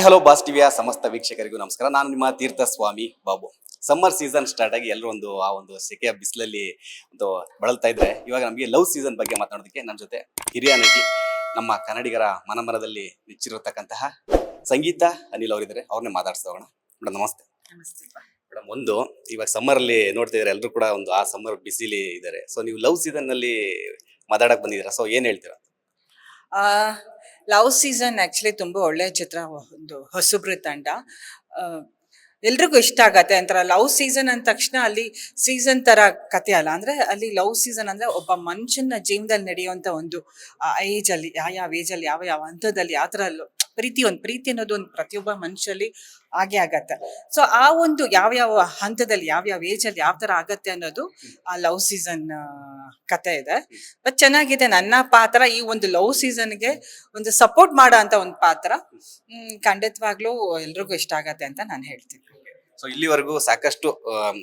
Hello boss ಟಿವಿಯ ಸಮಸ್ತ ವೀಕ್ಷಕರಿಗೂ ನಮಸ್ಕಾರ. ನಾನು ನಿಮ್ಮ ತೀರ್ಥ ಸ್ವಾಮಿ ಬಾಬು. ಸಮ್ಮರ್ ಸೀಸನ್ ಸ್ಟಾರ್ಟ್ ಆಗಿ ಎಲ್ಲರೂ ಒಂದು ಸೆಕೆಯ ಬಿಸಿಲಲ್ಲಿ ಒಂದು ಬಳಲ್ತಾ ಇದ್ರೆ, ಇವಾಗ ನಮಗೆ ಲವ್ ಸೀಸನ್ ಬಗ್ಗೆ ಮಾತಾಡೋದಕ್ಕೆ ನನ್ನ ಜೊತೆ ಹಿರಿಯ ನಟಿ, ನಮ್ಮ ಕನ್ನಡಿಗರ ಮನಮನದಲ್ಲಿ ನೆಚ್ಚಿರತಕ್ಕಂತಹ ಸಂಗೀತ ಅನಿಲ್ ಅವರಿದ್ದಾರೆ. ಅವ್ರನ್ನೇ ಮಾತಾಡ್ಸೋಣ. ಮೇಡಮ್ ನಮಸ್ತೆ. ಮೇಡಮ್, ಇವಾಗ ಸಮ್ಮರ್ ಅಲ್ಲಿ ನೋಡ್ತಾ ಇದ್ದಾರೆ ಎಲ್ಲರೂ ಕೂಡ ಆ ಸಮ್ಮರ್ ಬಿಸಿಲಿ ಇದ್ದಾರೆ. ಸೊ ನೀವು ಲವ್ ಸೀಸನ್ ನಲ್ಲಿ ಮಾತಾಡಕ್ ಬಂದಿದ್ದೀರಾ. ಸೊ ಏನ್ ಹೇಳ್ತೀರಾ? ಲವ್ ಸೀಸನ್ ಆಕ್ಚುಲಿ ತುಂಬಾ ಒಳ್ಳೆ ಚಿತ್ರ. ಒಂದು ಹೊಸಬ್ರ ತಂಡ, ಎಲ್ರಿಗೂ ಇಷ್ಟ ಆಗತ್ತೆ. ಒಂಥರ ಲವ್ ಸೀಸನ್ ಅಂದ ತಕ್ಷಣ ಅಲ್ಲಿ ಸೀಸನ್ ತರ ಕತೆ ಅಲ್ಲ, ಅಂದ್ರೆ ಅಲ್ಲಿ ಲವ್ ಸೀಸನ್ ಅಂದ್ರೆ ಒಬ್ಬ ಮನುಷ್ಯನ ಜೀವನದಲ್ಲಿ ನಡೆಯುವಂತ ಒಂದು ಏಜ್ ಅಲ್ಲಿ, ಯಾವ ಏಜ್ ಅಲ್ಲಿ, ಯಾವ ಹಂತದಲ್ಲಿ, ಯಾವ ತರ ಪ್ರೀತಿ ಅನ್ನೋದು ಒಂದು ಪ್ರತಿಯೊಬ್ಬ ಮನುಷ್ಯಲ್ಲಿ ಆಗೇ ಆಗತ್ತೆ. ಸೊ ಆ ಒಂದು ಯಾವ ಹಂತದಲ್ಲಿ, ಯಾವ ಏಜ್ ಅಲ್ಲಿ ಯಾವ ತರ ಆಗತ್ತೆ ಅನ್ನೋದು ಆ ಲವ್ ಸೀಸನ್ ಕತೆ ಇದೆ. ಬಟ್ ಚೆನ್ನಾಗಿದೆ. ನನ್ನ ಪಾತ್ರ ಈ ಒಂದು ಲವ್ ಸೀಸನ್ಗೆ ಒಂದು ಸಪೋರ್ಟ್ ಮಾಡೋ ಅಂತ ಒಂದು ಪಾತ್ರ. ಖಂಡಿತವಾಗ್ಲೂ ಎಲ್ರಿಗೂ ಇಷ್ಟ ಆಗತ್ತೆ ಅಂತ ನಾನು ಹೇಳ್ತೀನಿ. ಸೊ ಇಲ್ಲಿವರೆಗೂ ಸಾಕಷ್ಟು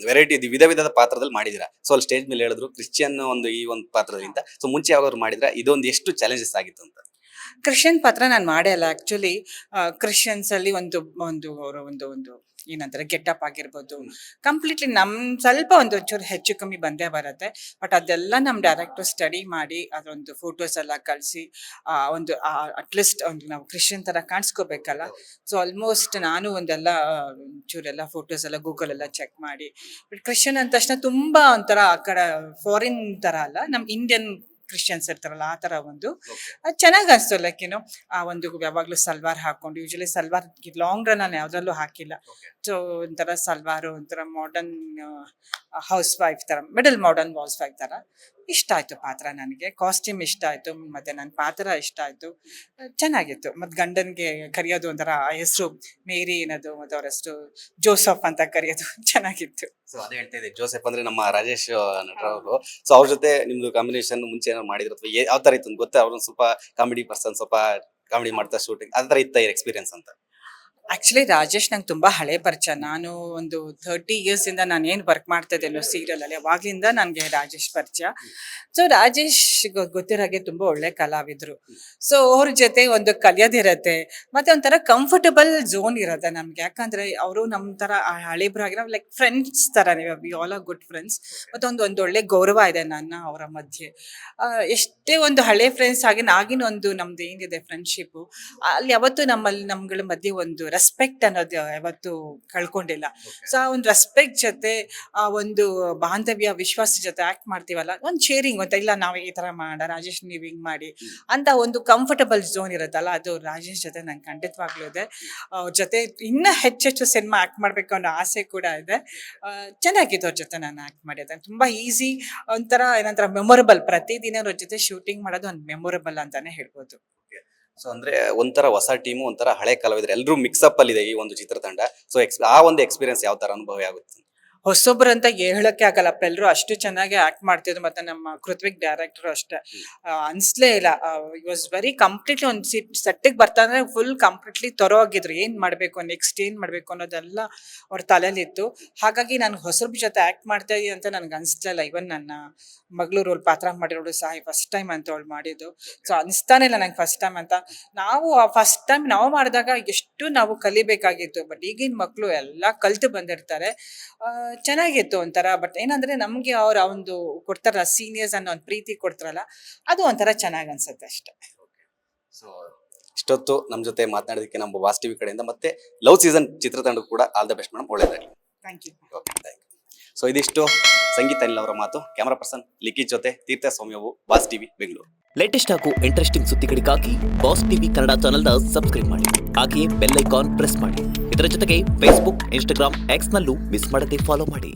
ವೆರೈಟಿ ವಿಧ ವಿಧದ ಪಾತ್ರದಲ್ಲಿ ಮಾಡಿದಿರಾ. ಸೊ ಅಲ್ಲಿ ಸ್ಟೇಜ್ ಮೇಲೆ ಹೇಳಿದ್ರು ಕ್ರಿಶ್ಚಿಯನ್ ಈ ಒಂದು ಪಾತ್ರದಿಂದ. ಸೊ ಮುಂಚೆ ಯಾವ್ದಾದ್ರು ಮಾಡಿದ್ರೆ ಇದೊಂದು ಎಷ್ಟು ಚಾಲೆಂಜಸ್ ಆಗಿತ್ತು ಅಂತ? ಕ್ರಿಶ್ಚಿಯನ್ ಪಾತ್ರ ನಾನು ಮಾಡೇ ಅಲ್ಲ ಆಕ್ಚುಲಿ. ಕ್ರಿಶ್ಚಿಯನ್ಸ್ ಅಲ್ಲಿ ಒಂದು ಏನಂತಾರೆ ಗೆಟಪ್ ಆಗಿರ್ಬೋದು, ಕಂಪ್ಲೀಟ್ಲಿ ಸ್ವಲ್ಪ ಒಂಚೂರು ಹೆಚ್ಚು ಕಮ್ಮಿ ಬಂದೇ ಬರುತ್ತೆ. ಬಟ್ ಅದೆಲ್ಲ ನಮ್ಮ ಡೈರೆಕ್ಟರ್ ಸ್ಟಡಿ ಮಾಡಿ ಅದೊಂದು ಫೋಟೋಸ್ ಎಲ್ಲ ಕಳಿಸಿ ಅಟ್ಲೀಸ್ಟ್ ನಾವು ಕ್ರಿಶ್ಚಿಯನ್ ತರ ಕಾಣಿಸ್ಕೋಬೇಕಲ್ಲ. ಸೊ ಆಲ್ಮೋಸ್ಟ್ ನಾನು ಒಂಚೂರೆಲ್ಲ ಫೋಟೋಸ್ ಎಲ್ಲ ಗೂಗಲ್ ಎಲ್ಲ ಚೆಕ್ ಮಾಡಿ. ಬಟ್ ಕ್ರಿಶ್ಚಿಯನ್ ಅಂದ ತಕ್ಷಣ ತುಂಬಾ ಒಂಥರ ಆ ಕಡೆ ಫಾರಿನ್ ತರ ಅಲ್ಲ, ನಮ್ ಇಂಡಿಯನ್ ಕ್ರಿಶ್ಚಿಯನ್ಸ್ ಇರ್ತಾರಲ್ಲ ಆ ತರ ಚೆನ್ನಾಗಿ ಅನಿಸ್ತು. ಲೈಕ್ ಯಾವಾಗ್ಲೂ ಸಲ್ವಾರ್ ಹಾಕೊಂಡು, ಯೂಶಲಿ ಸಲ್ವಾರ್ ಲಾಂಗ್ ರನ್ ನಾನು ಯಾವ್ದ್ರಲ್ಲೂ ಹಾಕಿಲ್ಲ. ಸೊ ಒಂಥರ ಸಲ್ವಾರು, ಒಂಥರ ಮಾಡರ್ನ್ ಹೌಸ್ ವೈಫ್ ತರ, ಮಿಡಲ್ ಮಾಡರ್ನ್ ಹೌಸ್ ವೈಫ್ ತರ ಇಷ್ಟ ಆಯ್ತು ಪಾತ್ರ. ನನಗೆ ಕಾಸ್ಟ್ಯೂಮ್ ಇಷ್ಟ ಆಯ್ತು, ಮತ್ತೆ ನನ್ನ ಪಾತ್ರ ಇಷ್ಟ ಆಯ್ತು, ಚೆನ್ನಾಗಿತ್ತು. ಮತ್ ಗಂಡನ್ಗೆ ಕರೆಯೋದು ಒಂಥರ ಹೆಸರು ಮೇರಿ ಏನದು, ಮತ್ತೆ ಅವ್ರ ಹೆಸರು ಜೋಸಫ್ ಅಂತ ಕರೆಯೋದು ಚೆನ್ನಾಗಿತ್ತು. ಸೊ ಅದೇ ಹೇಳ್ತಾ ಇದೆ, ಜೋಸೆಫ್ ಅಂದ್ರೆ ನಮ್ಮ ರಾಜೇಶ್ ನಟರವರು. ಸೊ ಅವ್ರ ಜೊತೆ ನಿಮ್ದು ಕಾಂಬಿನೇಷನ್ ಮುಂಚೆ ಏನಾದ್ರು ಮಾಡಿದ್ರು ಅಥವಾ ಯಾವ ತರ ಇತ್ತು ಗೊತ್ತಾ? ಅವ್ರನ್ನ ಸ್ವಲ್ಪ ಕಾಮಿಡಿ ಪರ್ಸನ್, ಸ್ವಲ್ಪ ಕಾಮಿಡಿ ಮಾಡ್ತಾ ಶೂಟಿಂಗ್ ಆ ತರ ಇತ್ತ ಎಕ್ಸ್ಪೀರಿಯನ್ಸ್ ಅಂತ? ಆಕ್ಚುಲಿ ರಾಜೇಶ್ ನಂಗೆ ತುಂಬಾ ಹಳೆ ಪರಿಚಯ. ನಾನು ಒಂದು 30 years ಇಂದ ನಾನು ಏನ್ ವರ್ಕ್ ಮಾಡ್ತಾ ಇದ್ದೇನೋ ಸೀರಿಯಲ್ ಅಲ್ಲಿ, ಅವಾಗಿಂದ ನನ್ಗೆ ರಾಜೇಶ್ ಪರಿಚಯ. ಸೊ ರಾಜೇಶ್ ಗೊತ್ತಿರಾಗೆ ತುಂಬಾ ಒಳ್ಳೆ ಕಲಾವಿದ್ರು. ಸೊ ಅವ್ರ ಜೊತೆ ಒಂದು ಕಲಿಯೋದಿರತ್ತೆ, ಮತ್ತೆ ಒಂಥರ ಕಂಫರ್ಟಬಲ್ ಝೋನ್ ಇರತ್ತೆ ನಮ್ಗೆ. ಯಾಕಂದ್ರೆ ಅವರು ನಮ್ ತರ ಹಳೇಬ್ರಾಗಿ ನಾವು ಲೈಕ್ ಫ್ರೆಂಡ್ಸ್ ತರ, we all are good friends. ಮತ್ತೆ ಒಂದು ಒಳ್ಳೆ ಗೌರವ ಇದೆ ನನ್ನ ಅವರ ಮಧ್ಯೆ. ಎಷ್ಟೇ ಒಂದು ಹಳೆ ಫ್ರೆಂಡ್ಸ್ ಆಗಿನ ನಮ್ದು ಏನಿದೆ ಫ್ರೆಂಡ್ಶಿಪ್, ಅಲ್ಲಿ ಯಾವತ್ತು ನಮ್ಗಳ ಮಧ್ಯೆ ಒಂದು ರೆಸ್ಪೆಕ್ಟ್ ಅನ್ನೋದು ಯಾವತ್ತು ಕಳ್ಕೊಂಡಿಲ್ಲ. ಸೊ ಆ ಒಂದು ರೆಸ್ಪೆಕ್ಟ್ ಜೊತೆ, ಆ ಒಂದು ಬಾಂಧವ್ಯ ವಿಶ್ವಾಸ ಜೊತೆ ಆಕ್ಟ್ ಮಾಡ್ತೀವಲ್ಲ, ಒಂದು ಶೇರಿಂಗ್ ಅಂತ ಇಲ್ಲ, ನಾವು ಈ ತರ ರಾಜೇಶ್ ನೀವ್ ಹಿಂಗ್ ಮಾಡಿ ಅಂತ ಒಂದು ಕಂಫರ್ಟಬಲ್ ಝೋನ್ ಇರುತ್ತಲ್ಲ, ಅದು ರಾಜೇಶ್ ಜೊತೆ ನಂಗೆ ಖಂಡಿತವಾಗ್ಲೂ ಇದೆ. ಅವ್ರ ಜೊತೆ ಇನ್ನ ಹೆಚ್ಚೆಚ್ಚು ಸಿನಿಮಾ ಆಕ್ಟ್ ಮಾಡ್ಬೇಕು ಅನ್ನೋ ಆಸೆ ಕೂಡ ಇದೆ. ಚೆನ್ನಾಗಿತ್ತು ಅವ್ರ ಜೊತೆ ನಾನು ಆಕ್ಟ್ ಮಾಡಿದೆ. ತುಂಬಾ ಈಸಿ, ಒಂಥರ ಏನಂತರ ಮೆಮೊರಬಲ್. ಪ್ರತಿದಿನ ಅವ್ರ ಜೊತೆ ಶೂಟಿಂಗ್ ಮಾಡೋದು ಒಂದು ಮೆಮೊರಬಲ್ ಅಂತಾನೆ ಹೇಳ್ಬೋದು. ಸೊ ಅಂದ್ರೆ ಒಂಥರ ಹೊಸ ಟೀಮು, ಒಂಥರ ಹಳೆ ಕಲಾವಿದ್ರು ಎಲ್ಲರೂ ಮಿಕ್ಸಪ್ ಅಲ್ಲಿ ಇದೆ ಈ ಒಂದು ಚಿತ್ರತಂಡ. ಸೊ ಆ ಒಂದು ಎಕ್ಸ್ಪೀರಿಯನ್ಸ್ ಯಾವ ತರ ಅನುಭವ ಆಗುತ್ತೆ? ಹೊಸೊಬ್ರು ಅಂತ ಹೇಳಕ್ಕೆ ಆಗಲ್ಲಪ್ಪ, ಎಲ್ರು ಅಷ್ಟು ಚೆನ್ನಾಗಿ ಆಕ್ಟ್ ಮಾಡ್ತಿದ್ರು. ಮತ್ತೆ ನಮ್ಮ ಕೃತ್ವಿಕ್ ಡೈರೆಕ್ಟರ್ ಅಷ್ಟೇ, ಅನ್ಸ್ಲೇ ಇಲ್ಲ. ವಾಸ್ ವೆರಿ ಕಂಪ್ಲೀಟ್ಲಿ ಒಂದು ಸೆಟ್ಟಿಗೆ ಬರ್ತಾ ಅಂದ್ರೆ ಫುಲ್ ಕಂಪ್ಲೀಟ್ಲಿ ತೊರೋಗಿದ್ರು. ಏನ್ ಮಾಡ್ಬೇಕು, ನೆಕ್ಸ್ಟ್ ಏನ್ ಮಾಡ್ಬೇಕು ಅನ್ನೋದೆಲ್ಲ ಅವ್ರ ತಲೆಯಲ್ಲಿ ಇತ್ತು. ಹಾಗಾಗಿ ನಾನು ಹೊಸಬ್ರ ಜೊತೆ ಆಕ್ಟ್ ಮಾಡ್ತಾ ಇದೀನಿ ಅಂತ ನನ್ಗೆ ಅನ್ಸ್ಲಿಲ್ಲ. ಇವನ್ ನನ್ನ ಮಗಳು ರೋಲ್ ಪಾತ್ರ ಮಾಡಿರೋಳು ಸಹ ಫಸ್ಟ್ ಟೈಮ್ ಅಂತ ಅವಳು ಮಾಡಿದ್ದು. ಸೊ ಅನ್ಸ್ತಾನೆ ಇಲ್ಲ ನಂಗೆ ಫಸ್ಟ್ ಟೈಮ್ ಅಂತ. ನಾವು ಫಸ್ಟ್ ಟೈಮ್ ನಾವು ಮಾಡಿದಾಗ ಎಷ್ಟು ನಾವು ಕಲಿಬೇಕಾಗಿತ್ತು. ಬಟ್ ಈಗಿನ ಮಕ್ಕಳು ಎಲ್ಲ ಕಲ್ತು ಬಂದಿರ್ತಾರೆ. ಚೆನ್ನಾಗಿತ್ತು ಒಂಥರ. ಬಟ್ ಏನಂದ್ರೆ ನಮ್ಗೆ ಅವ್ರ ಒಂದು ಕೊಡ್ತಾರಲ್ಲ ಸೀನಿಯರ್ಸ್ ಅನ್ನೋ ಒಂದು ಪ್ರೀತಿ ಕೊಡ್ತಾರಲ್ಲ, ಅದು ಒಂಥರ ಚೆನ್ನಾಗಿ ಅನ್ಸುತ್ತೆ ಅಷ್ಟೇ. ಸೊ ಇಷ್ಟೊತ್ತು ನಮ್ ಜೊತೆ ಮಾತನಾಡೋದಕ್ಕೆ ನಮ್ಮ ವಾಸ್ ಟಿವಿ ಕಡೆಯಿಂದ ಮತ್ತೆ ಲವ್ ಸೀಸನ್ ಚಿತ್ರತಂಡ ಕೂಡ ಆಲ್ ದ ಬೆಸ್ಟ್ ಮೇಡಮ್. ಒಳ್ಳೆದಾಗಲಿ. Thank you. ಸೊ ಇದಿಷ್ಟು ಸಂಗೀತ ಅನಿಲ್ ಅವರ ಮಾತು. ಕ್ಯಾಮರಾ ಪರ್ಸನ್ ಲಿಖಿತ್ ಜೊತೆ ತೀರ್ಥ ಸ್ವಾಮಿಯವು, ವಾಸ್ ಟಿವಿ ಬೆಂಗಳೂರು. ಲೇಟೆಸ್ಟ್ ಹಾಗೂ ಇಂಟ್ರೆಸ್ಟಿಂಗ್ ಸುದ್ದಿಗಳಿಗಾಗಿ ಬಾಸ್ ಟಿವಿ ಕನ್ನಡ ಚಾನೆಲ್ನ ಸಬ್ಸ್ಕ್ರೈಬ್ ಮಾಡಿ, ಹಾಗೆಯೇ ಬೆಲ್ ಐಕಾನ್ ಪ್ರೆಸ್ ಮಾಡಿ. ಇದರ ಜೊತೆಗೆ ಫೇಸ್ಬುಕ್, ಇನ್ಸ್ಟಾಗ್ರಾಮ್, ಎಕ್ಸ್ ನಲ್ಲೂ ಮಿಸ್ ಮಾಡದೆ ಫಾಲೋ ಮಾಡಿ.